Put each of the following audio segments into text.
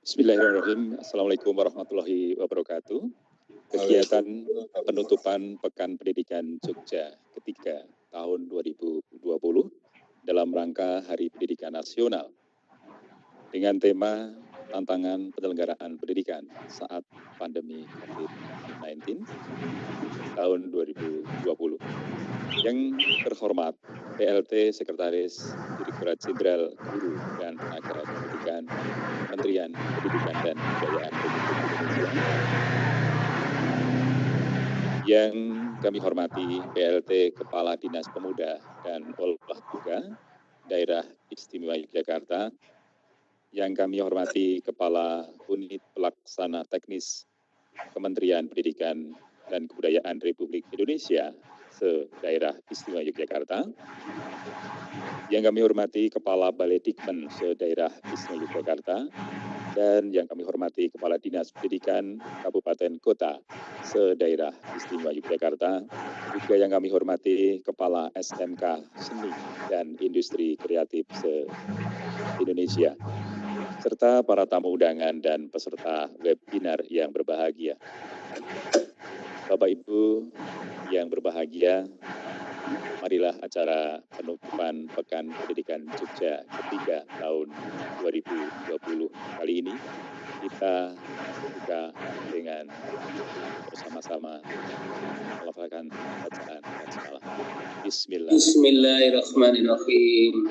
Bismillahirrahmanirrahim. Assalamualaikum warahmatullahi wabarakatuh. Kegiatan penutupan Pekan Pendidikan Jogja ketiga tahun 2020 dalam rangka Hari Pendidikan Nasional dengan tema tantangan penyelenggaraan pendidikan saat pandemi COVID-19 tahun 2020. Yang terhormat PLT Sekretaris Direktorat Jenderal Guru dan Tenaga Pendidikan Kementerian Pendidikan dan Kebudayaan Republik Indonesia, yang kami hormati PLT Kepala Dinas Pemuda dan Olahraga Daerah Istimewa Yogyakarta, yang kami hormati Kepala Unit Pelaksana Teknis Kementerian Pendidikan dan Kebudayaan Republik Indonesia se-Daerah Istimewa Yogyakarta, yang kami hormati Kepala Balai Dikmen se-Daerah Istimewa Yogyakarta, dan yang kami hormati Kepala Dinas Pendidikan Kabupaten Kota se-Daerah Istimewa Yogyakarta, juga yang kami hormati Kepala SMK Seni dan Industri Kreatif se-Indonesia, serta para tamu undangan dan peserta webinar yang berbahagia. Bapak Ibu yang berbahagia, marilah acara penutupan Pekan Pendidikan Jogja ketiga tahun 2020 kali ini kita buka dengan bersama-sama melafalkan bacaan basmalah. Bismillahirrahmanirrahim.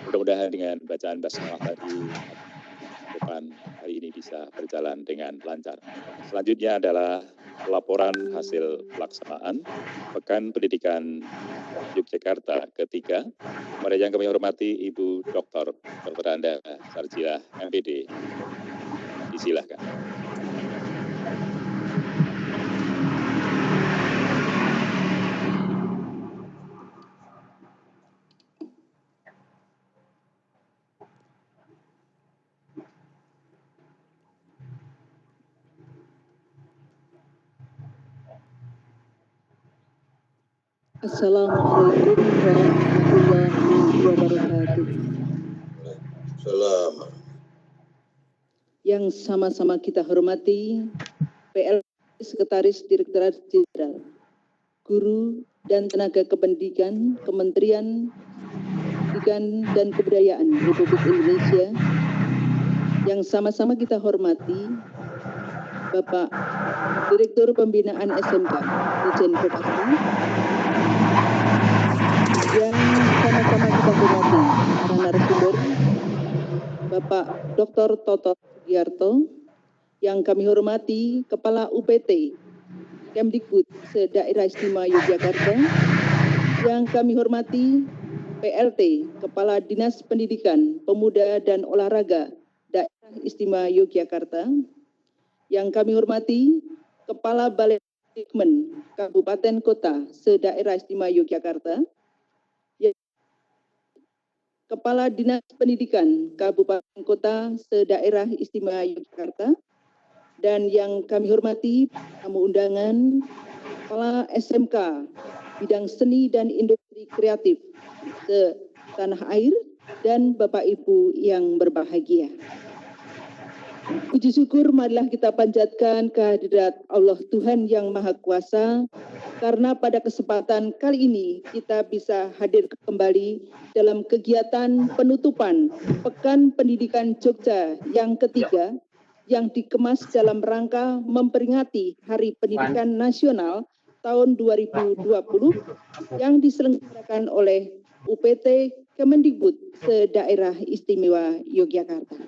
Mudah-mudahan dengan bacaan basmalah tadi depan hari ini bisa berjalan dengan lancar. Selanjutnya adalah laporan hasil pelaksanaan Pekan Pendidikan Yogyakarta ketiga. Kepada yang kami hormati Ibu Dr. Anda Sarjila MPD, disilakan. Assalamualaikum warahmatullahi wabarakatuh. Salam. Yang sama-sama kita hormati PLT Sekretaris Direktorat Jenderal Guru dan Tenaga Kependidikan Kementerian Pendidikan dan Kebudayaan Republik Indonesia, yang sama-sama kita hormati Bapak Direktur Pembinaan SMK Dirjen Kopasda, yang sama-sama kita hormati para narasumber Bapak Dr. Toto Sugiarto, yang kami hormati Kepala UPT Kemdikbud se-Daerah Istimewa Yogyakarta, yang kami hormati PLT Kepala Dinas Pendidikan Pemuda dan Olahraga Daerah Istimewa Yogyakarta, yang kami hormati Kepala Balai Dikmen Kabupaten Kota se-Daerah Istimewa Yogyakarta, Kepala Dinas Pendidikan Kabupaten Kota se-Daerah Istimewa Yogyakarta, dan yang kami hormati tamu undangan Kepala SMK Bidang Seni dan Industri Kreatif se-Tanah Air, dan Bapak Ibu yang berbahagia. Puji syukur marilah kita panjatkan kehadirat Allah Tuhan yang Maha Kuasa, karena pada kesempatan kali ini kita bisa hadir kembali dalam kegiatan penutupan Pekan Pendidikan Jogja yang ketiga, yang dikemas dalam rangka memperingati Hari Pendidikan Nasional tahun 2020 yang diselenggarakan oleh UPT Kemendikbud se-Daerah Istimewa Yogyakarta.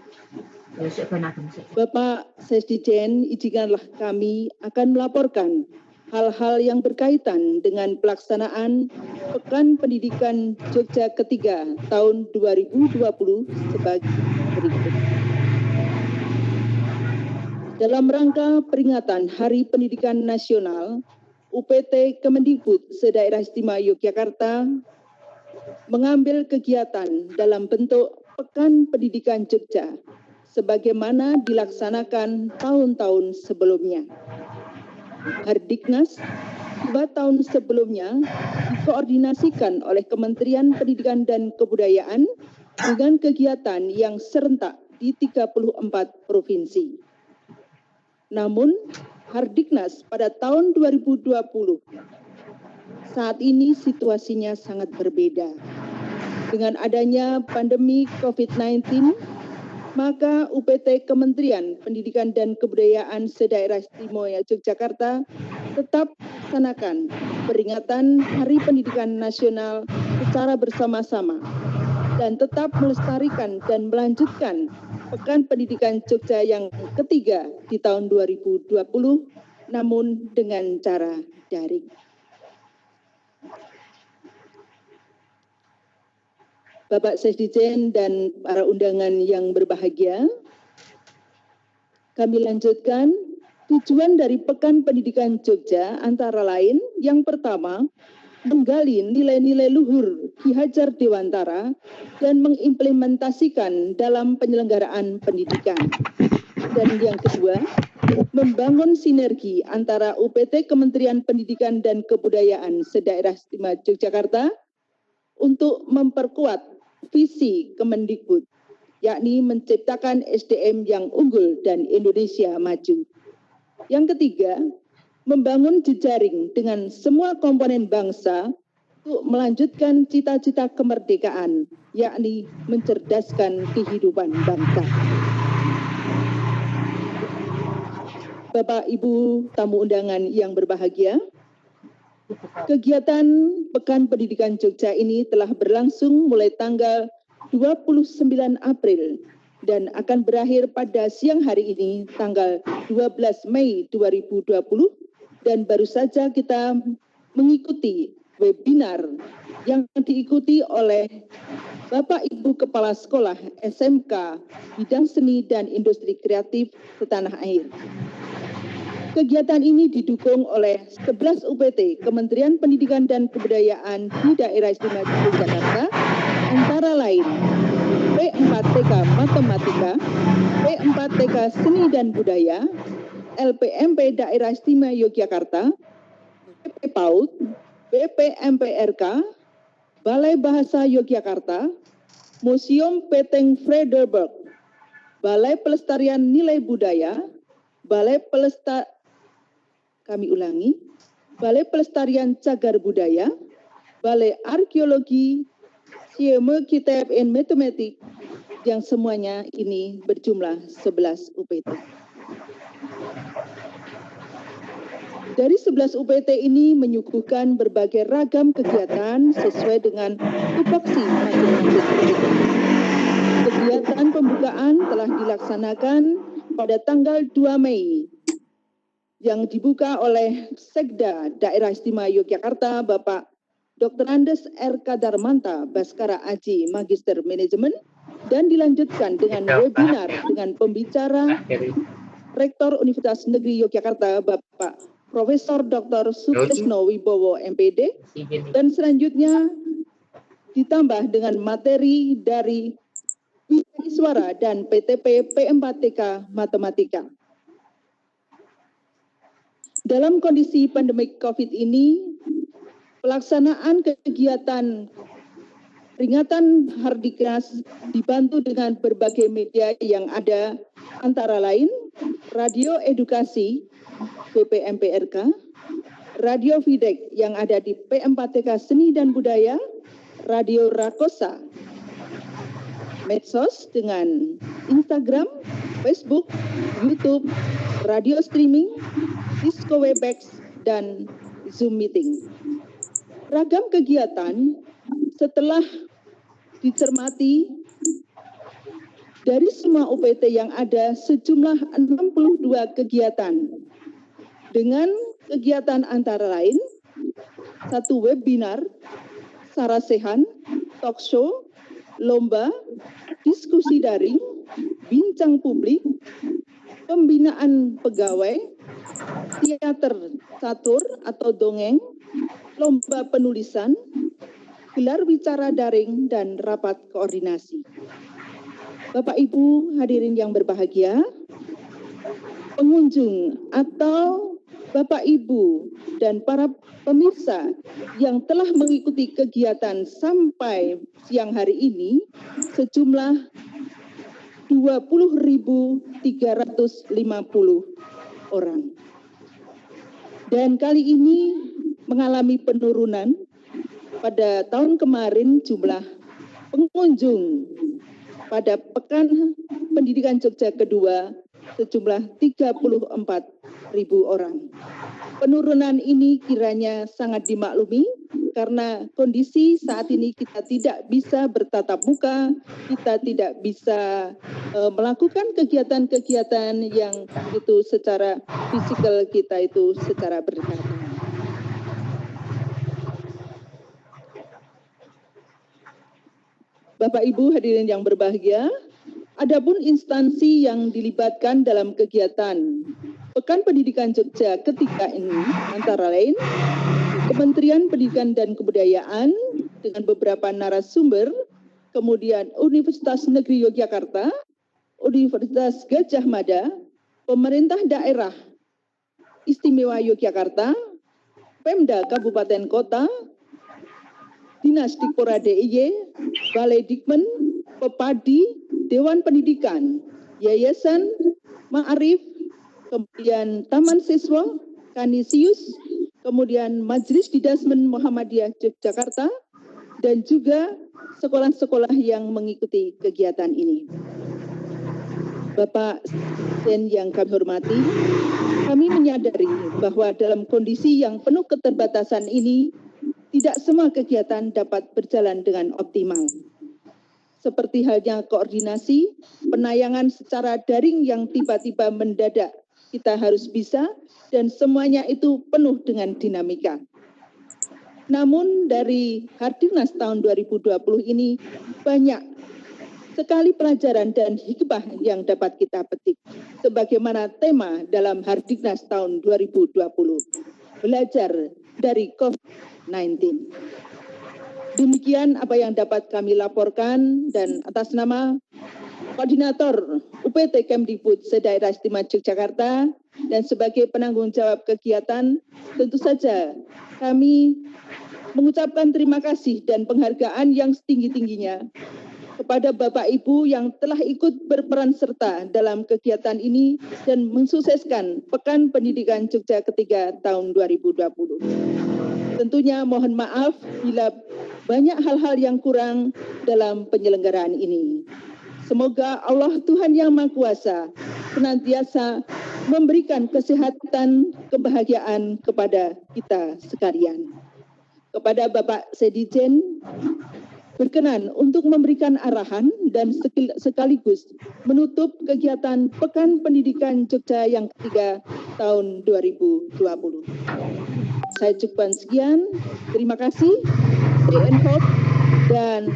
Bapak Sesdijen, izinkanlah kami akan melaporkan hal-hal yang berkaitan dengan pelaksanaan Pekan Pendidikan Jogja ketiga tahun 2020 sebagai berikut. Dalam rangka peringatan Hari Pendidikan Nasional, UPT Kemendikbud se-Daerah Istimewa Yogyakarta mengambil kegiatan dalam bentuk Pekan Pendidikan Jogja sebagaimana dilaksanakan tahun-tahun sebelumnya. Hardiknas 2 tahun sebelumnya dikoordinasikan oleh Kementerian Pendidikan dan Kebudayaan dengan kegiatan yang serentak di 34 provinsi. Namun, Hardiknas pada tahun 2020 saat ini situasinya sangat berbeda. Dengan adanya pandemi COVID-19, maka UPT Kementerian Pendidikan dan Kebudayaan se-Daerah Istimewa Yogyakarta tetap melaksanakan peringatan Hari Pendidikan Nasional secara bersama-sama dan tetap melestarikan dan melanjutkan Pekan Pendidikan Jogja yang ketiga di tahun 2020, namun dengan cara daring. Bapak Sekjen dan para undangan yang berbahagia, kami lanjutkan tujuan dari Pekan Pendidikan Jogja antara lain yang pertama, menggali nilai-nilai luhur Ki Hajar Dewantara dan mengimplementasikan dalam penyelenggaraan pendidikan. Dan yang kedua, membangun sinergi antara UPT Kementerian Pendidikan dan Kebudayaan se-Daerah Istimewa Yogyakarta untuk memperkuat visi Kemendikbud, yakni menciptakan SDM yang unggul dan Indonesia maju. Yang ketiga, membangun jejaring dengan semua komponen bangsa untuk melanjutkan cita-cita kemerdekaan, yakni mencerdaskan kehidupan bangsa. Bapak, Ibu, tamu undangan yang berbahagia, kegiatan Pekan Pendidikan Jogja ini telah berlangsung mulai tanggal 29 April dan akan berakhir pada siang hari ini tanggal 12 Mei 2020 dan baru saja kita mengikuti webinar yang diikuti oleh Bapak Ibu Kepala Sekolah SMK Bidang Seni dan Industri Kreatif setanah air. Kegiatan ini didukung oleh 11 UPT Kementerian Pendidikan dan Kebudayaan di Daerah Istimewa Yogyakarta, antara lain P4TK Matematika, P4TK Seni dan Budaya, LPMP Daerah Istimewa Yogyakarta, BP PAUD, BPMPRK, Balai Bahasa Yogyakarta, Museum Peteng Frederberg, Balai Pelestarian Nilai Budaya, Balai Pelestarian Cagar Budaya, Balai Arkeologi, Sieme Kitab and Matematik, yang semuanya ini berjumlah 11 UPT. Dari 11 UPT ini menyuguhkan berbagai ragam kegiatan sesuai dengan tupoksi masing-masing UPT. Kegiatan pembukaan telah dilaksanakan pada tanggal 2 Mei yang dibuka oleh Sekda Daerah Istimewa Yogyakarta, Bapak Dr. Andes R. Kadarmanta, Baskara Aji, Magister Manajemen, dan dilanjutkan dengan webinar dengan pembicara Rektor Universitas Negeri Yogyakarta, Bapak Profesor Dr. Sutrisno Wibowo, MPD, dan selanjutnya ditambah dengan materi dari Suara dan PTP P4TK Matematika. Dalam kondisi pandemi COVID ini, pelaksanaan kegiatan peringatan Hardiknas dibantu dengan berbagai media yang ada, antara lain Radio Edukasi BPMPRK, Radio Videk yang ada di P4TK Seni dan Budaya, Radio Rakosa, medsos dengan Instagram, Facebook, YouTube, radio streaming, Cisco Webex, dan Zoom meeting. Ragam kegiatan setelah dicermati dari semua UPT yang ada sejumlah 62 kegiatan dengan kegiatan antara lain 1 webinar, sarasehan, talk show, lomba, diskusi daring, bincang publik, pembinaan pegawai, teater catur atau dongeng, lomba penulisan, gelar bicara daring, dan rapat koordinasi. Bapak Ibu hadirin yang berbahagia, pengunjung atau Bapak Ibu dan para pemirsa yang telah mengikuti kegiatan sampai siang hari ini sejumlah 20.350 orang. Dan kali ini mengalami penurunan. Pada tahun kemarin jumlah pengunjung pada Pekan Pendidikan Jogja kedua sejumlah 34.000 orang. Penurunan ini kiranya sangat dimaklumi karena kondisi saat ini kita tidak bisa bertatap muka, kita tidak bisa melakukan kegiatan-kegiatan yang itu secara fisikal kita itu secara berdekatan. Bapak Ibu hadirin yang berbahagia, adapun instansi yang dilibatkan dalam kegiatan Pekan Pendidikan Jogja ketiga ini antara lain Kementerian Pendidikan dan Kebudayaan dengan beberapa narasumber, kemudian Universitas Negeri Yogyakarta, Universitas Gadjah Mada, Pemerintah Daerah Istimewa Yogyakarta, Pemda Kabupaten Kota, Dinas Dikpora DIY, Balai Dikmen, Pepadi, Dewan Pendidikan, Yayasan Ma'arif, kemudian Taman Siswa, Kanisius, kemudian Majelis Didasmen Muhammadiyah Yogyakarta, dan juga sekolah-sekolah yang mengikuti kegiatan ini. Bapak dan yang kami hormati, kami menyadari bahwa dalam kondisi yang penuh keterbatasan ini, tidak semua kegiatan dapat berjalan dengan optimal. Seperti halnya koordinasi, penayangan secara daring yang tiba-tiba mendadak, kita harus bisa, dan semuanya itu penuh dengan dinamika. Namun dari Hardiknas tahun 2020 ini, banyak sekali pelajaran dan hikmah yang dapat kita petik. Sebagaimana tema dalam Hardiknas tahun 2020, belajar dari COVID-19. Demikian apa yang dapat kami laporkan, dan atas nama Koordinator UPT Kemdikbud Se-Daerah Istimewa Yogyakarta dan sebagai penanggung jawab kegiatan, tentu saja kami mengucapkan terima kasih dan penghargaan yang setinggi-tingginya kepada Bapak Ibu yang telah ikut berperan serta dalam kegiatan ini dan mensukseskan Pekan Pendidikan Jogja ketiga tahun 2020. Tentunya mohon maaf bila banyak hal-hal yang kurang dalam penyelenggaraan ini. Semoga Allah Tuhan Yang Maha Kuasa senantiasa memberikan kesehatan, kebahagiaan kepada kita sekalian. Kepada Bapak Sedijen, berkenan untuk memberikan arahan dan sekaligus menutup kegiatan Pekan Pendidikan Jogja yang ketiga tahun 2020. Saya cukupkan sekian, terima kasih, stay and hope, dan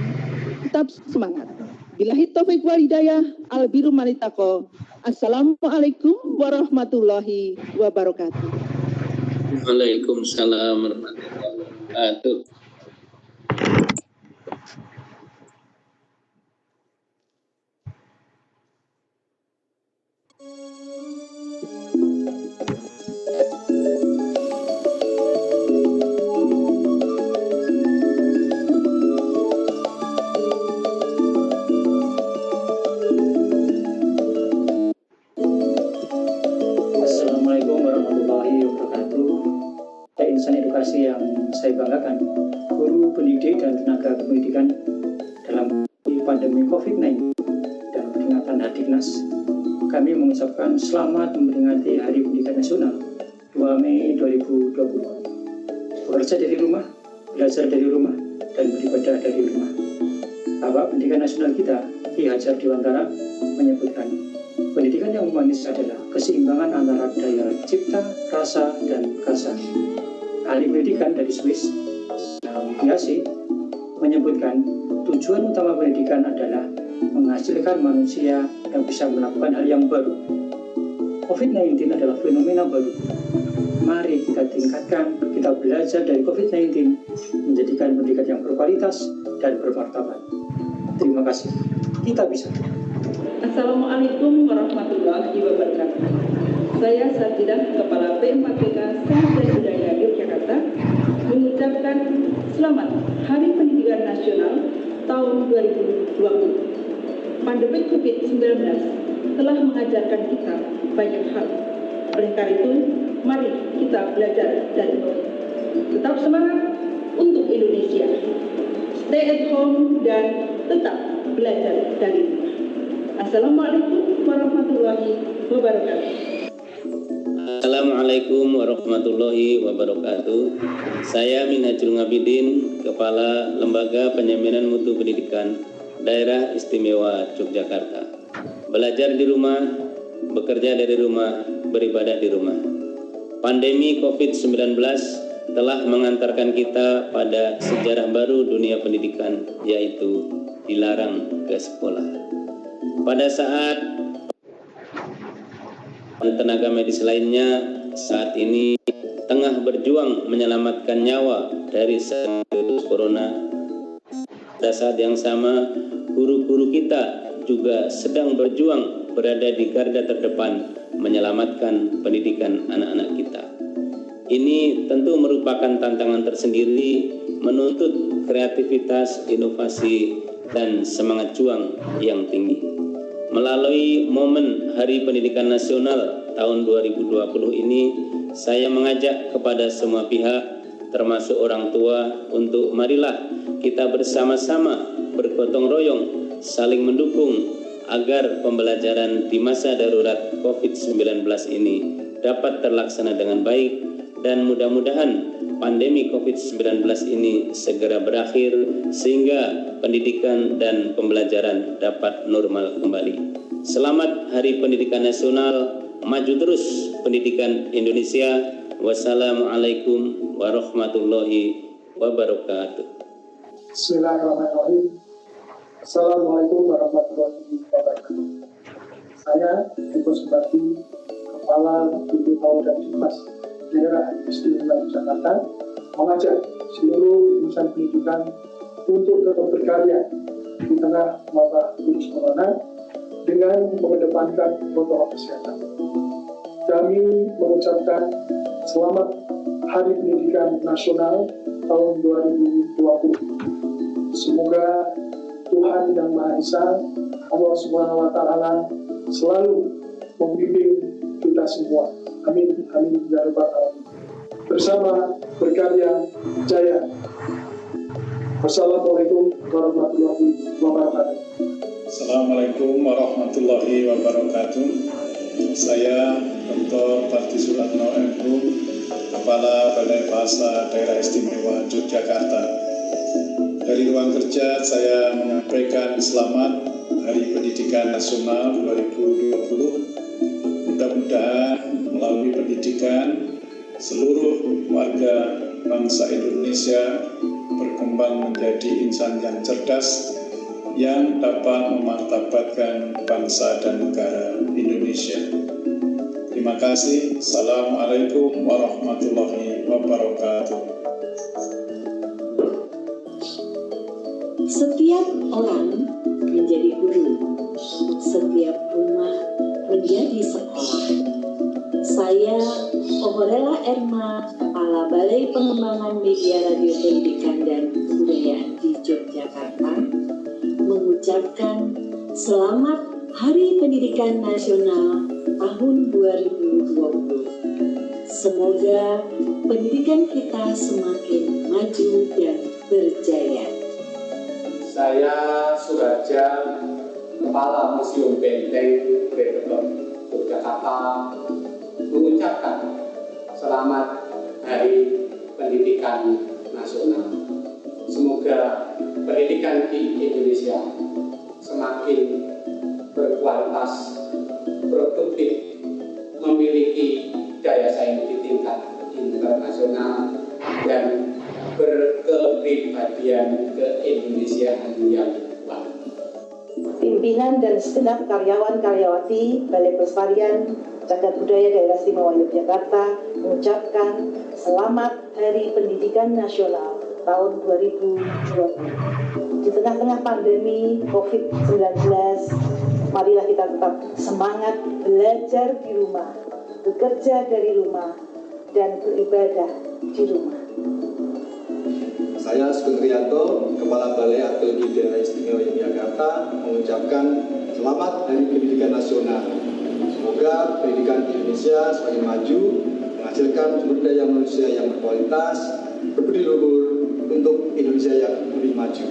tetap semangat. Billahi taufiq wal hidayah, al-birru manitaqo. Assalamualaikum warahmatullahi wabarakatuh. Waalaikumsalam warahmatullahi wabarakatuh. Edukasi yang saya banggakan, guru pendidik dan tenaga pendidikan dalam pandemi COVID-19 dan peringatan Hardiknas, kami mengucapkan selamat memperingati Hari Pendidikan Nasional 2 Mei 2020. Bekerja dari rumah, belajar dari rumah, dan beribadah dari rumah. Bapak Pendidikan Nasional kita, Ki Hajar Dewantara, menyebutkan pendidikan yang humanis adalah keseimbangan antara daya cipta, rasa, dan kasa. Ahli pendidikan dari Swiss, Biasi, menyebutkan tujuan utama pendidikan adalah menghasilkan manusia yang bisa melakukan hal yang baru. COVID-19 adalah fenomena baru. Mari kita tingkatkan, kita belajar dari COVID-19, menjadikan pendidikan yang berkualitas dan bermartabat. Terima kasih. Kita bisa. Assalamualaikum warahmatullahi wabarakatuh. Saya Sarjidah, Kepala P4PK Sains dan Budaya Yogyakarta, mengucapkan selamat Hari Pendidikan Nasional tahun 2020. pandemi COVID-19 telah mengajarkan kita banyak hal. Oleh karena itu, mari kita belajar dari COVID. Tetap semangat untuk Indonesia. Stay at home dan tetap belajar dari rumah. Assalamualaikum warahmatullahi wabarakatuh. Assalamualaikum warahmatullahi wabarakatuh. Saya Minhajul Ngabidin, Kepala Lembaga Penjaminan Mutu Pendidikan Daerah Istimewa Yogyakarta. Belajar di rumah, bekerja dari rumah, beribadah di rumah. Pandemi COVID-19 telah mengantarkan kita pada sejarah baru dunia pendidikan, yaitu dilarang ke sekolah. Pada saat tenaga medis lainnya saat ini tengah berjuang menyelamatkan nyawa dari virus corona, pada saat yang sama guru-guru kita juga sedang berjuang berada di garda terdepan menyelamatkan pendidikan anak-anak kita. Ini tentu merupakan tantangan tersendiri, menuntut kreativitas, inovasi, dan semangat juang yang tinggi. Melalui momen Hari Pendidikan Nasional tahun 2020 ini, saya mengajak kepada semua pihak, termasuk orang tua, untuk marilah kita bersama-sama bergotong royong, saling mendukung agar pembelajaran di masa darurat COVID-19 ini dapat terlaksana dengan baik, dan mudah-mudahan pandemi COVID-19 ini segera berakhir sehingga pendidikan dan pembelajaran dapat normal kembali. Selamat Hari Pendidikan Nasional, maju terus pendidikan Indonesia. Wassalamualaikum warahmatullahi wabarakatuh. Bismillahirrahmanirrahim. Assalamualaikum warahmatullahi wabarakatuh. Saya Ibu Subati, Kepala BPPAU dan Dinas Daerah Istimewa Yogyakarta, mengajak seluruh insan pendidikan untuk tetap berkarya di tengah wabah virus corona dengan mengedepankan protokol kesehatan. Kami mengucapkan selamat Hari Pendidikan Nasional tahun 2020. Semoga Tuhan Yang Maha Esa, Allah Subhanahu wa Ta'ala, selalu membimbing kita semua. Amin, amin, ya rabbal alamin. Bersama berkarya jaya. Wassalamualaikum warahmatullahi wabarakatuh. Assalamualaikum warahmatullahi wabarakatuh. Saya Dr. Parti Sulatno MHum, Kepala Balai Bahasa Daerah Istimewa Yogyakarta. Dari ruang kerja saya menyampaikan selamat Hari Pendidikan Nasional 2020. Mudah-mudahan melalui pendidikan seluruh warga bangsa Indonesia berkembang menjadi insan yang cerdas yang dapat memartabatkan bangsa dan negara Indonesia. Terima kasih. Assalamualaikum warahmatullahi wabarakatuh. Setiap orang menjadi guru, setiap rumah menjadi sekolah. Saya, Ohorela Erma, Kepala Balai Pengembangan Media Radio Pendidikan dan Kebudayaan di Yogyakarta, mengucapkan selamat Hari Pendidikan Nasional tahun 2020. Semoga pendidikan kita semakin maju dan berjaya. Saya Suraja, Kepala Museum Benteng Brebes, Yogyakarta, mengucapkan selamat Hari Pendidikan Nasional. Semoga pendidikan di Indonesia semakin berkualitas, produktif, memiliki daya saing di tingkat internasional, dan berkepribadian keindonesiaan yang baik. Pimpinan dan segenap karyawan-karyawati Balai Pelestarian Cagar Budaya Daerah Istimewa Yogyakarta mengucapkan selamat Hari Pendidikan Nasional tahun 2020. Di tengah-tengah pandemi COVID-19, marilah kita tetap semangat belajar di rumah, bekerja dari rumah, dan beribadah di rumah. Saya Sugeng Rianto, Kepala Balai Arkeologi Daerah Istimewa Yogyakarta, mengucapkan selamat Hari Pendidikan Nasional. Semoga pendidikan di Indonesia semakin maju, menghasilkan sumber daya manusia yang berkualitas, berbudi luhur untuk Indonesia yang lebih maju.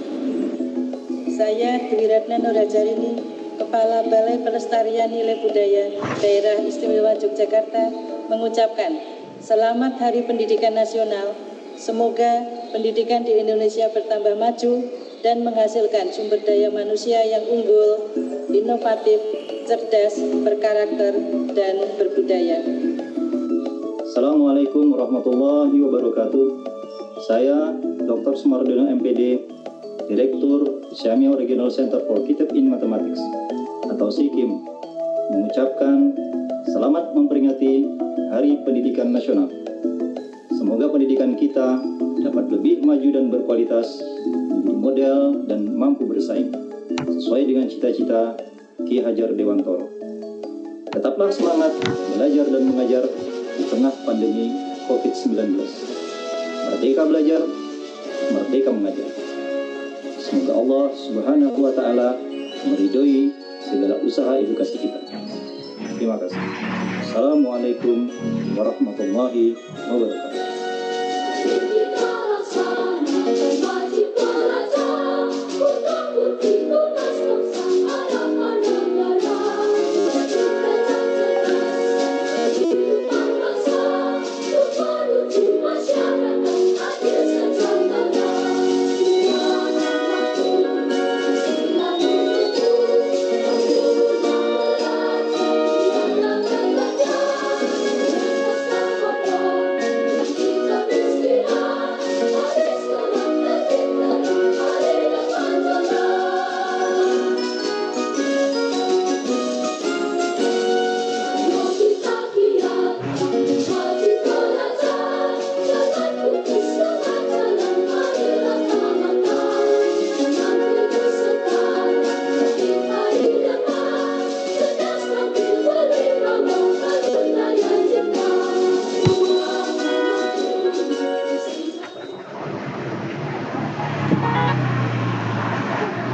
Saya Dwi Ratna Nurajarini, Kepala Balai Pelestarian Nilai Budaya Daerah Istimewa Yogyakarta, mengucapkan selamat Hari Pendidikan Nasional. Semoga pendidikan di Indonesia bertambah maju dan menghasilkan sumber daya manusia yang unggul, inovatif, cerdas, berkarakter, dan berbudaya. Assalamualaikum warahmatullahi wabarakatuh. Saya Dr. Sumardono MPD, Direktur Syamia Regional Center for Kitab in Mathematics atau SIKIM, mengucapkan selamat memperingati Hari Pendidikan Nasional. Semoga pendidikan kita dapat lebih maju dan berkualitas, menjadi model dan mampu bersaing sesuai dengan cita-cita Ki Hajar Dewantoro. Tetaplah semangat belajar dan mengajar di tengah pandemi COVID-19. Merdeka belajar, merdeka mengajar. Semoga Allah Subhanahu wa Ta'ala meridhoi segala usaha edukasi kita. Terima kasih. Assalamualaikum warahmatullahi wabarakatuh.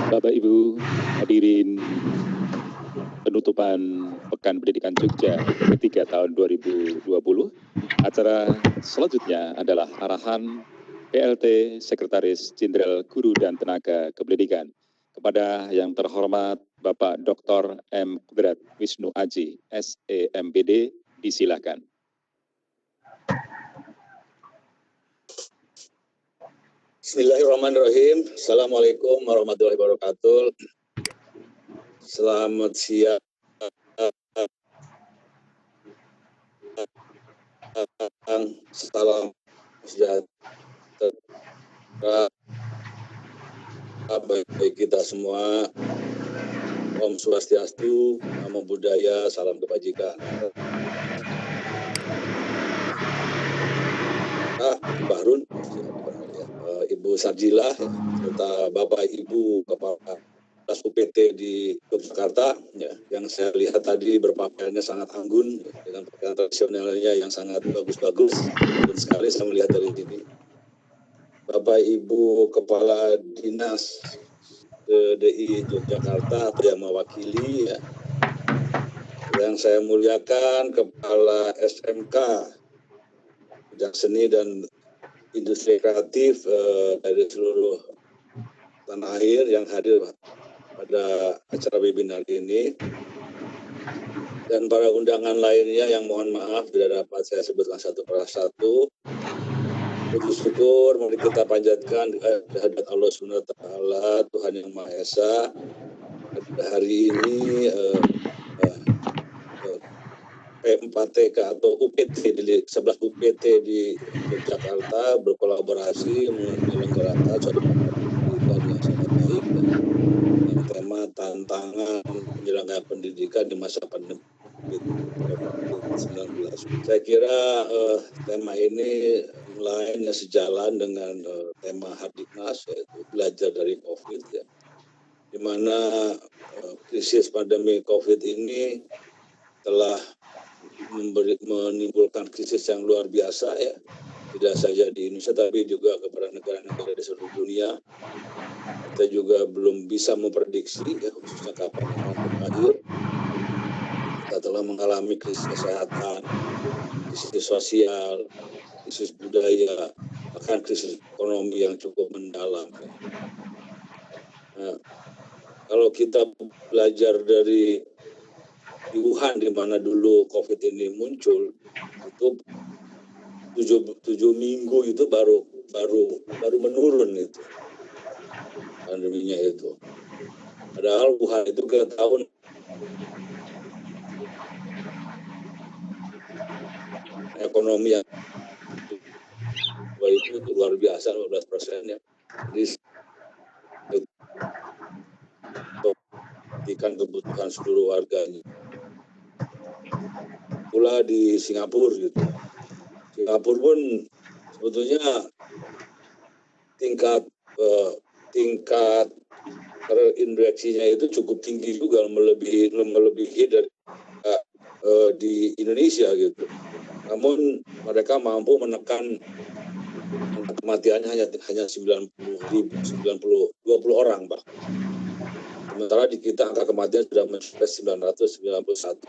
Bapak Ibu hadirin penutupan Pekan Pendidikan Jogja ketiga tahun 2020. Acara selanjutnya adalah arahan PLT Sekretaris Jenderal Guru dan Tenaga Kependidikan kepada yang terhormat Bapak Dr. M. Kudrat Wisnu Aji, SEMPD, disilakan. Bismillahirrahmanirrahim. Assalamualaikum warahmatullahi wabarakatuh. Selamat siang. Salam sejahtera bagi kita semua. Om Swastiastu, Namo Buddhaya, salam kebajikan. Bahrun, Ibu Sarjila, serta Bapak Ibu Kepala UPT di Yogyakarta, ya, yang saya lihat tadi berpakaiannya sangat anggun, dengan pakaian tradisionalnya yang sangat bagus-bagus, dan sekali saya melihat dari sini. Bapak Ibu Kepala Dinas DI Yogyakarta atau yang mewakili, ya, yang saya muliakan Kepala SMK Bidang Seni dan Industri Kreatif dari seluruh tanah air yang hadir pada acara webinar ini, dan para undangan lainnya yang mohon maaf tidak dapat saya sebutkan satu persatu. Puji syukur mari kita panjatkan kehadirat Allah Subhanahu wa Ta'ala, Tuhan Yang Maha Esa. Hari ini P4TK atau UPT di 11 UPT di Yogyakarta berkolaborasi menyelenggarakan suatu pendidikan yang sangat baik dengan tema tantangan penyelenggaraan pendidikan di masa pandemi COVID-19. Saya kira tema ini lainnya sejalan dengan tema Hardiknas, yaitu belajar dari COVID, ya, di mana krisis pandemi COVID ini telah menimbulkan krisis yang luar biasa, ya, tidak saja di Indonesia tapi juga kepada negara-negara di seluruh dunia. Kita juga belum bisa memprediksi ya, khususnya kapan akan berakhir. Kita telah mengalami krisis kesehatan, krisis sosial, krisis budaya, bahkan krisis ekonomi yang cukup mendalam. Nah, kalau kita belajar dari di Wuhan, di mana dulu COVID ini muncul, itu 7 minggu itu baru menurun itu pandeminya itu. Padahal Wuhan itu ke tahun ekonomi yang itu luar biasa, 15% ya. Jadi untuk kebutuhan seluruh warganya. Pula di Singapura gitu. Singapura pun sebetulnya tingkat terinfeksinya itu cukup tinggi juga, melebihi dari di Indonesia gitu. Namun mereka mampu menekan kematiannya hanya 20 orang, Pak. Sementara di kita angka kematian sudah mencapai 991.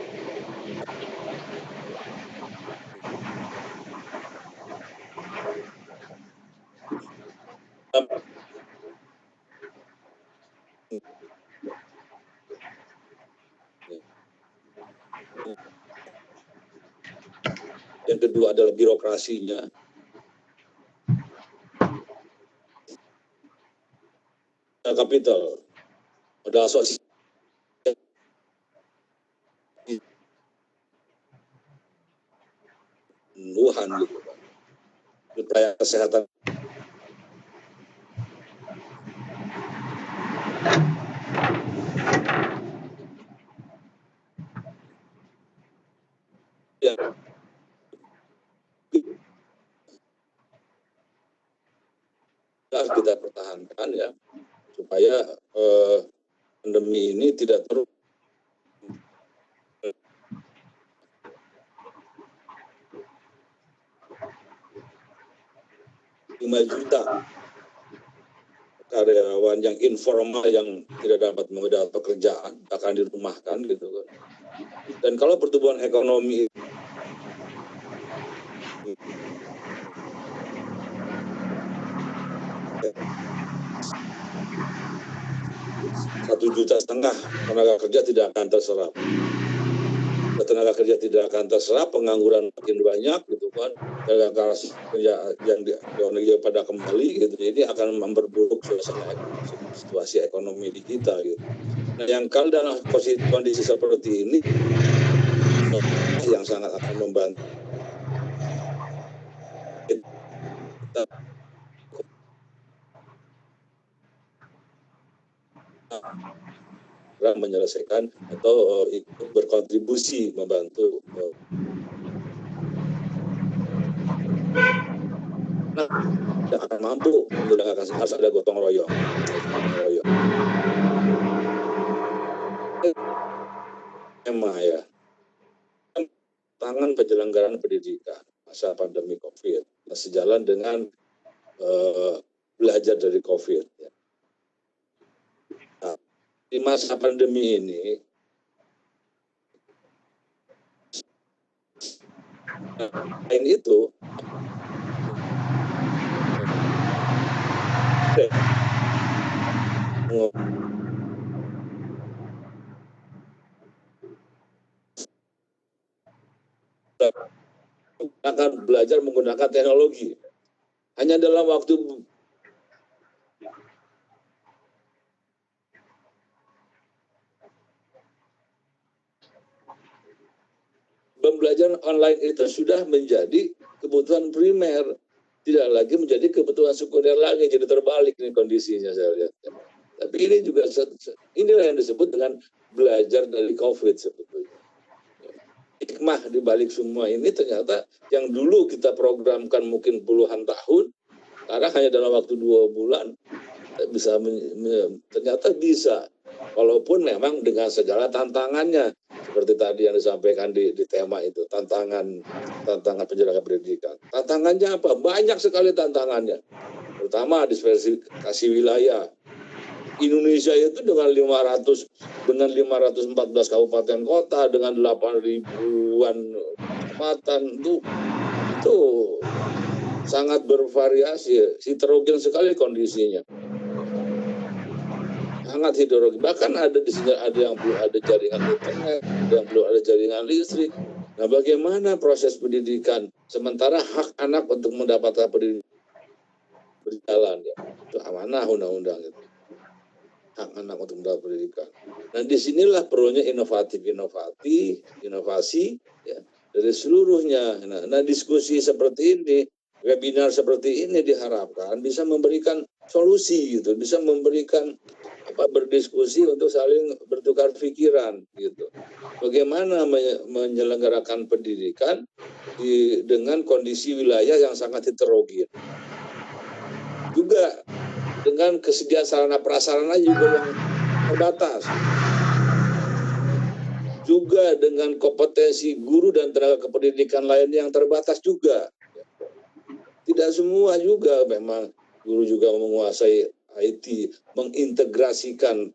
Yang kedua adalah birokrasinya. Kapital adalah asosiasi Wuhan gitu, upaya kesehatan yang harus kita pertahankan ya, supaya pandemi ini tidak terus 5 juta karyawan yang informal yang tidak dapat mendapat pekerjaan akan dirumahkan gitu kan. Dan kalau pertumbuhan ekonomi 1,5 juta tenaga kerja tidak akan terserap. Tenaga kerja tidak akan terserap, pengangguran makin banyak gitu kan, tenaga kerja yang pada kembali gitu, jadi akan memperburuk situasi ekonomi di kita gitu. Nah, yang kalau dalam kondisi seperti ini yang sangat akan membantu kita menyelesaikan atau ikut berkontribusi membantu. Nah, tidak akan mampu menggunakan, harus ada gotong royong. Emang ya, tangan penyelenggaraan pendidikan masa pandemi COVID sejalan dengan belajar dari COVID. Nah, di masa pandemi ini, selain itu, akan belajar menggunakan teknologi. Hanya dalam waktu pembelajaran online itu sudah menjadi kebutuhan primer, tidak lagi menjadi kebutuhan sekunder lagi, jadi terbalik nih kondisinya saya lihat. Tapi ini juga inilah yang disebut dengan belajar dari COVID sebetulnya. Hikmah di balik semua ini ternyata yang dulu kita programkan mungkin puluhan tahun, sekarang hanya dalam waktu 2 bulan ternyata bisa, walaupun memang dengan segala tantangannya. seperti tadi yang disampaikan di tema itu, tantangan penyelenggara pendidikan. Tantangannya apa? Banyak sekali tantangannya. Pertama, diversifikasi wilayah. Indonesia itu dengan 514 kabupaten kota, dengan 8 ribuan kecamatan, itu sangat bervariasi, heterogen sekali kondisinya. Sangat heterogen. Bahkan ada di sini ada yang belum ada jaringan internet, ada yang belum ada jaringan listrik. Nah, bagaimana proses pendidikan sementara hak anak untuk mendapatkan pendidikan berjalan, ya? Itu amanah undang-undang itu. Hak anak untuk mendapat pendidikan. Nah, disinilah perlunya inovasi ya, dari seluruhnya. Nah, diskusi seperti ini, webinar seperti ini diharapkan bisa memberikan solusi gitu, bisa memberikan berdiskusi untuk saling bertukar pikiran gitu. Bagaimana menyelenggarakan pendidikan dengan kondisi wilayah yang sangat heterogen. Juga dengan kesediaan sarana prasarana juga yang terbatas. Juga dengan kompetensi guru dan tenaga kependidikan lainnya yang terbatas juga. Tidak semua juga memang guru juga menguasai IT, mengintegrasikan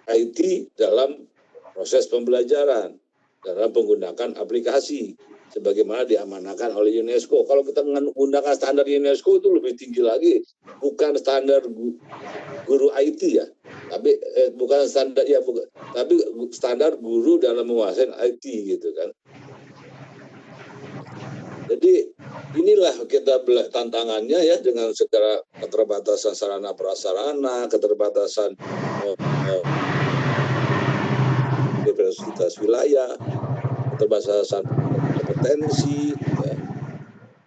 IT dalam proses pembelajaran, dalam menggunakan aplikasi, sebagaimana diamanahkan oleh UNESCO. Kalau kita menggunakan standar UNESCO itu lebih tinggi lagi, bukan standar guru IT ya, tapi bukan standar ya, tapi standar guru dalam menguasai IT gitu kan. Jadi inilah kita tantangannya ya, dengan segala keterbatasan sarana prasarana, keterbatasan diversitas wilayah, keterbatasan kompetensi, ya,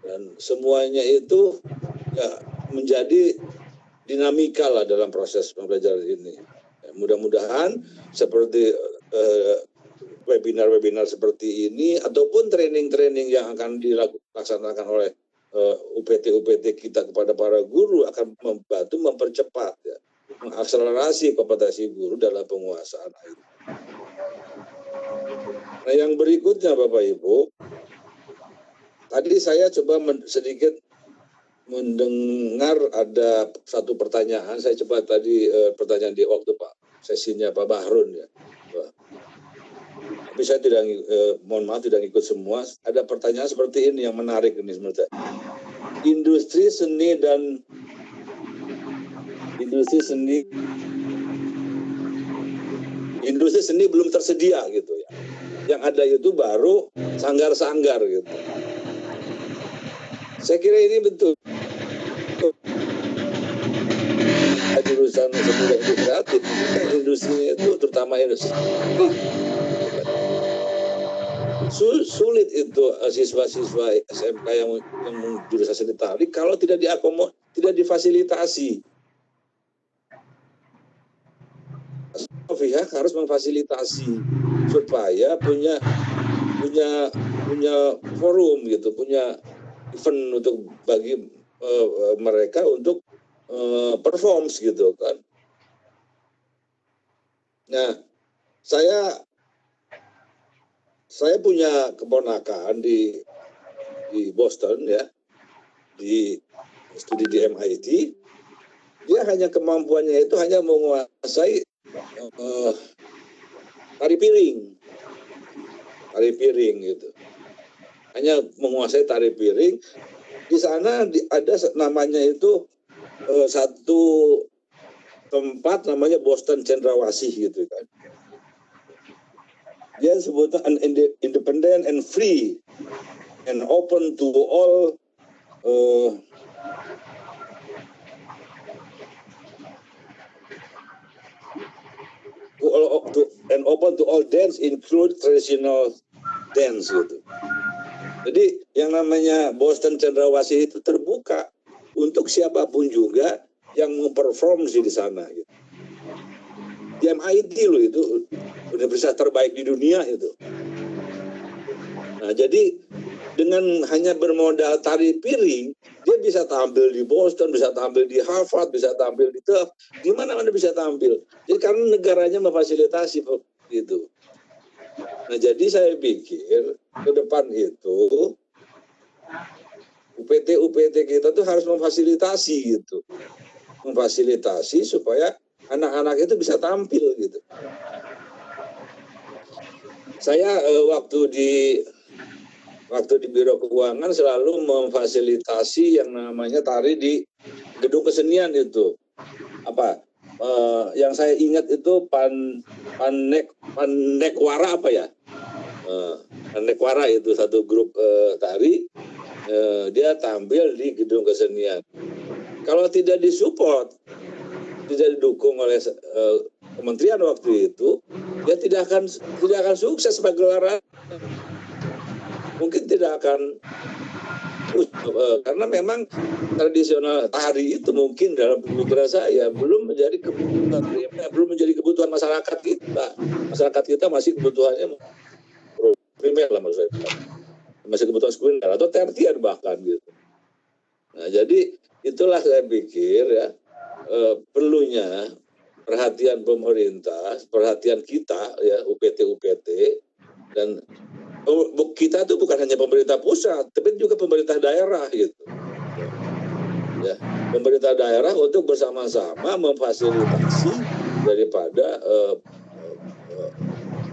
dan semuanya itu ya menjadi dinamika lah dalam proses pembelajaran ini. Ya, mudah-mudahan seperti webinar-webinar seperti ini ataupun training-training yang akan dilaksanakan oleh UPT-UPT kita kepada para guru akan membantu mempercepat, ya, mengakselerasi kompetensi guru dalam penguasaan IT. Nah, yang berikutnya Bapak Ibu, tadi saya coba sedikit mendengar ada satu pertanyaan. Saya coba tadi pertanyaan di waktu Pak sesinya Pak Bahrun ya. Tapi saya tidak, mohon maaf tidak ikut semua. Ada pertanyaan seperti ini yang menarik ini sebenarnya. Industri seni belum tersedia gitu ya. Yang ada itu baru sanggar-sanggar gitu. Saya kira ini betul. Jurusan seni dan kreatif, industri itu terutama industri. Sulit itu siswa-siswa SMK yang jurusan seni tari kalau tidak tidak difasilitasi. Pihak harus memfasilitasi supaya punya forum gitu, punya event untuk bagi mereka untuk perform gitu kan. Nah, saya punya keponakan di Boston ya, di studi di MIT. Dia hanya kemampuannya itu hanya menguasai tari piring gitu. Hanya menguasai tari piring. Di sana ada namanya itu satu tempat namanya Boston Cendrawasih gitu kan. Dia sebutnya independent and free and open to all and open to all dance, include traditional dance gitu. Jadi yang namanya Boston Cendrawasih itu terbuka untuk siapapun juga yang memperform di sana gitu. Di MIT loh itu universitas terbaik di dunia itu. Nah, jadi dengan hanya bermodal tari piring, dia bisa tampil di Boston, bisa tampil di Harvard, bisa tampil di Tufts, di mana-mana bisa tampil. Jadi karena negaranya memfasilitasi gitu. Nah, jadi saya pikir ke depan itu UPT kita tuh harus memfasilitasi gitu. Memfasilitasi supaya anak-anak itu bisa tampil gitu. Saya waktu di Biro Keuangan selalu memfasilitasi yang namanya tari di gedung kesenian itu. Apa? Yang saya ingat itu Panekwara apa ya? Panekwara itu satu grup tari. Dia tampil di gedung kesenian. Kalau tidak disupport, tidak didukung oleh kementerian waktu itu, dia tidak akan sukses sebagai gelaran. Mungkin tidak akan, karena memang tradisional tari itu mungkin dalam pemikiran saya belum menjadi kebutuhan masyarakat kita. Masyarakat kita masih kebutuhannya primer lah maksud saya. Masih kebutuhan sekunder atau tertier bahkan gitu. Nah, jadi itulah saya pikir ya perlunya perhatian pemerintah, perhatian kita ya UPT dan kita tuh bukan hanya pemerintah pusat, tapi juga pemerintah daerah gitu. Ya, pemerintah daerah untuk bersama-sama memfasilitasi daripada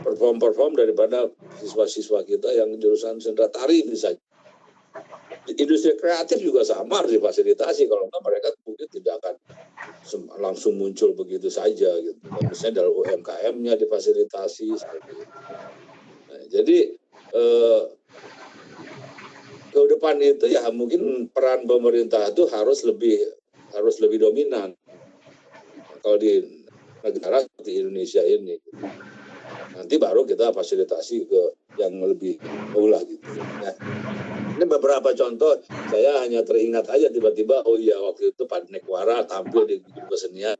perform daripada siswa-siswa kita yang jurusan sendera tari misalnya. Industri kreatif juga sama harus difasilitasi, kalau enggak mereka mungkin tidak akan langsung muncul begitu saja gitu. Misalnya dalam UMKM-nya difasilitasi seperti itu. Nah, jadi ke depan itu ya mungkin peran pemerintah itu harus lebih dominan. Kalau di negara seperti Indonesia ini. Nanti baru kita fasilitasi ke yang lebih mula gitu. Nah, ini beberapa contoh, saya hanya teringat aja tiba-tiba, oh iya waktu itu Panekwara tampil di gedung kesenian.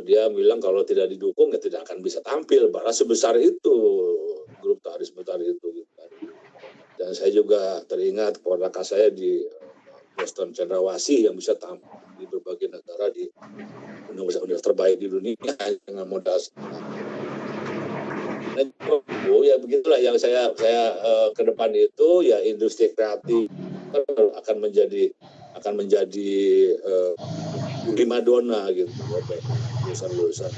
Dia bilang kalau tidak didukung ya tidak akan bisa tampil, bahkan sebesar itu grup tari sebesar itu. Gitu. Dan saya juga teringat keponakan saya di Boston Cendrawasih yang bisa tampil di berbagai negara di universitas terbaik di dunia dengan modal. Oh ya begitulah yang saya ke depan itu ya industri kreatif akan menjadi primadona gitu ya, lulusan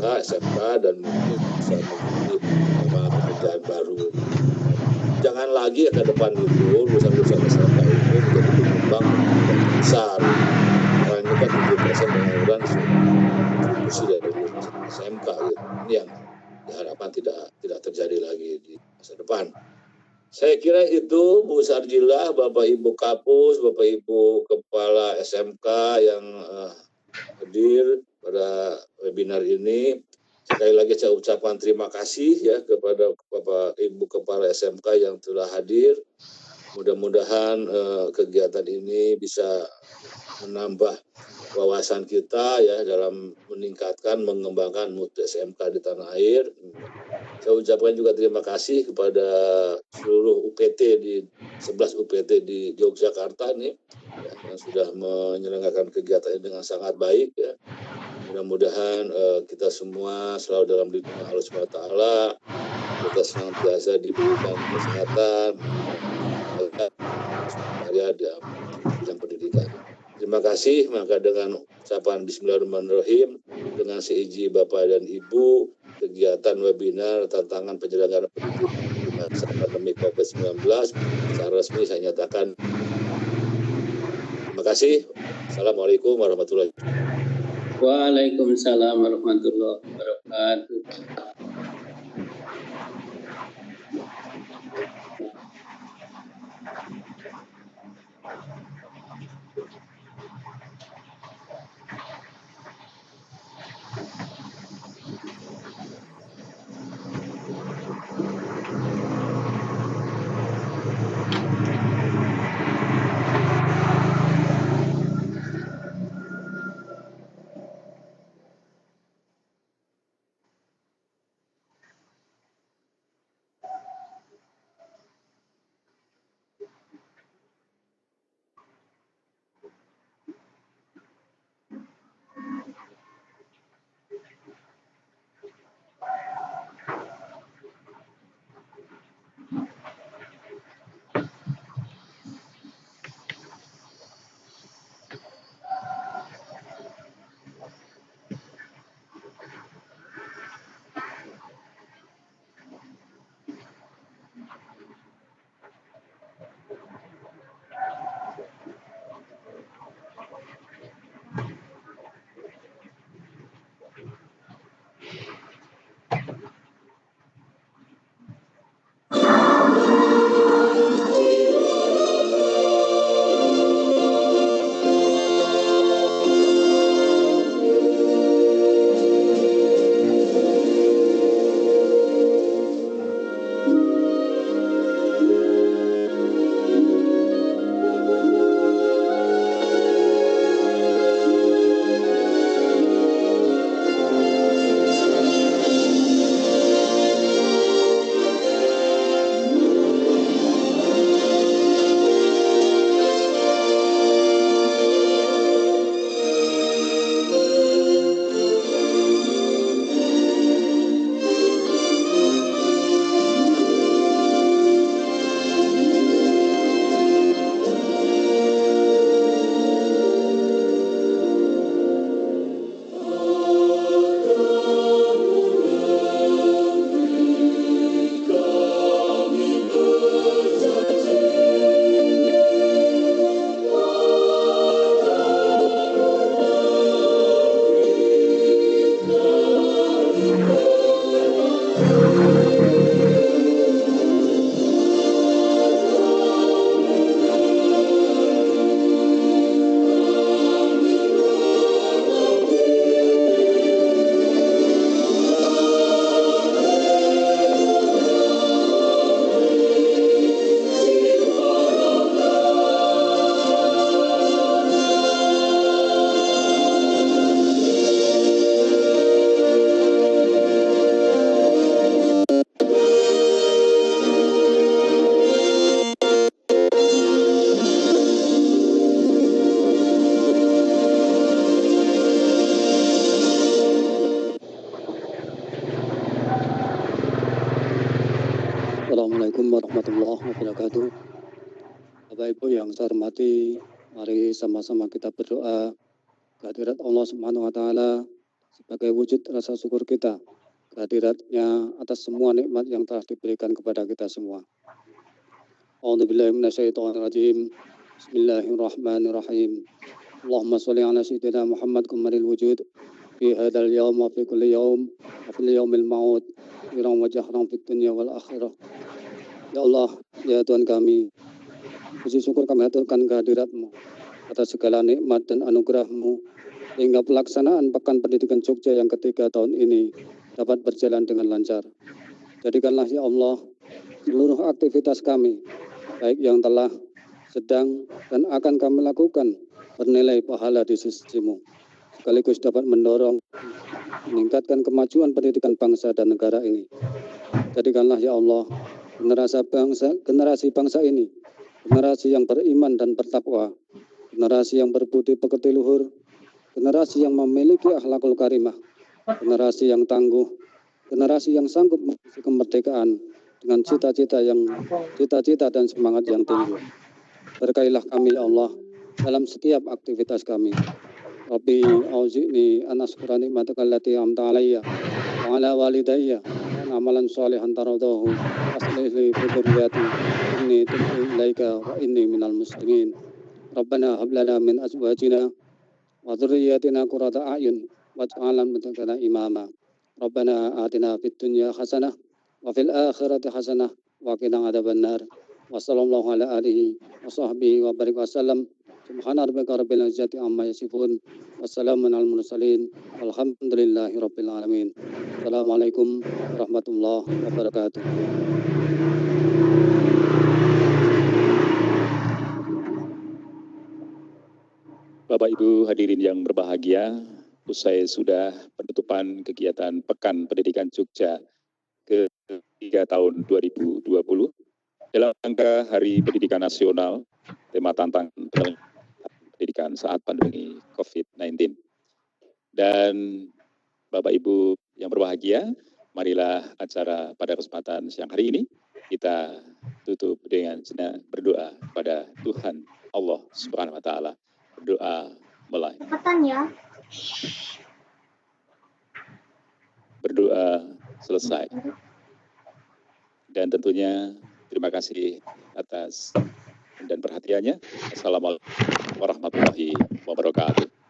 SMK dan mungkin bisa menjadi pekerjaan baru. Jangan lagi ke depan itu lulusan SMK itu menjadi penyumbang besar. Karena ini kan 7% pengangguran kontribusi dari lulusan SMK gitu. Ini yang diharapkan tidak terjadi lagi di masa depan. Saya kira itu Bu Sarjilah, Bapak Ibu Kapus, Bapak Ibu Kepala SMK yang hadir pada webinar ini. Sekali lagi saya ucapkan terima kasih ya kepada Bapak Ibu Kepala SMK yang telah hadir. Mudah-mudahan kegiatan ini bisa menambah wawasan kita ya dalam meningkatkan, mengembangkan mutu SMK di tanah air. Saya ucapkan juga terima kasih kepada seluruh UPT di 11 UPT di Yogyakarta nih ya, yang sudah menyelenggarakan kegiatan ini dengan sangat baik ya. Mudah-mudahan kita semua selalu dalam lindungan Allah SWT, kita senantiasa diberikan kesehatan, karya di bidang pendidikan. Terima kasih. Maka dengan ucapan Bismillahirrahmanirrahim, dengan seizin Bapak dan Ibu, kegiatan webinar tantangan penyelenggaraan pendidikan di masa pandemi COVID-19 secara resmi saya nyatakan. Terima kasih. Assalamualaikum warahmatullahi wabarakatuh. Waalaikumsalam warahmatullahi wabarakatuh. wabarakatuh. Bapak Ibu yang saya hormati, mari sama-sama kita berdoa kehadirat Allah Subhanahu wa taala sebagai wujud rasa syukur kita kehadiratnya atas semua nikmat yang telah diberikan kepada kita semua. A'udzubillahi minasyaitonirrajim. Bismillahirrahmanirrahim. Allahumma sholli ala sayyidina Muhammad kamaril wujud fi hadzal yaum wa fi kulli yaum wa fil yaumil maut iram wa jahran fid dunya wal akhirah. Ya Allah, ya Tuhan kami, puji syukur kami haturkan kehadirat-Mu atas segala nikmat dan anugerah-Mu sehingga pelaksanaan Pekan Pendidikan Jogja yang ketiga tahun ini dapat berjalan dengan lancar. Jadikanlah ya Allah seluruh aktivitas kami, baik yang telah, sedang, dan akan kami lakukan bernilai pahala di sisi-Mu, sekaligus dapat mendorong, meningkatkan kemajuan pendidikan bangsa dan negara ini. Jadikanlah ya Allah generasi bangsa ini, generasi yang beriman dan bertakwa, generasi yang berbudi pekerti luhur, generasi yang memiliki akhlakul karimah, generasi yang tangguh, generasi yang sanggup mengisi kemerdekaan dengan cita-cita dan semangat yang tinggi. Berkailah kami ya Allah dalam setiap aktivitas kami. Rabbi auzi'ni an askura nikmataka allati amta alayya wa ala walidayya wa amalan sholihan taradahu aslih li fi dzurriyyati inni tubtu ilaika wa inni minal muslimin. Rabbana hab lana min azwajina wa dzurriyyatina qurrata a'yun waj'alna lil muttaqina imama. Rabbana atina fid dunya hasanah wa fil akhirati hasanah wa qina adzabannar. Wa sallallahu ala alihi wa sahbihi wa barik wasallam. Subhana rabbika rabbil izzati amma yasifun. Wassalamun alal mursalin. Walhamdulillahi rabbil alamin. Assalamualaikum warahmatullahi wabarakatuh. Bapak Ibu hadirin yang berbahagia, usai sudah penutupan kegiatan Pekan Pendidikan Jogja ke-3 tahun 2020 dalam rangka Hari Pendidikan Nasional, tema tantangan pendidikan saat pandemi COVID-19. Dan Bapak Ibu yang berbahagia, marilah acara pada kesempatan siang hari ini kita tutup dengan berdoa kepada Tuhan Allah Subhanahu wa taala. Berdoa mulai. Berdoa selesai. Dan tentunya terima kasih atas dan perhatiannya. Assalamualaikum warahmatullahi wabarakatuh.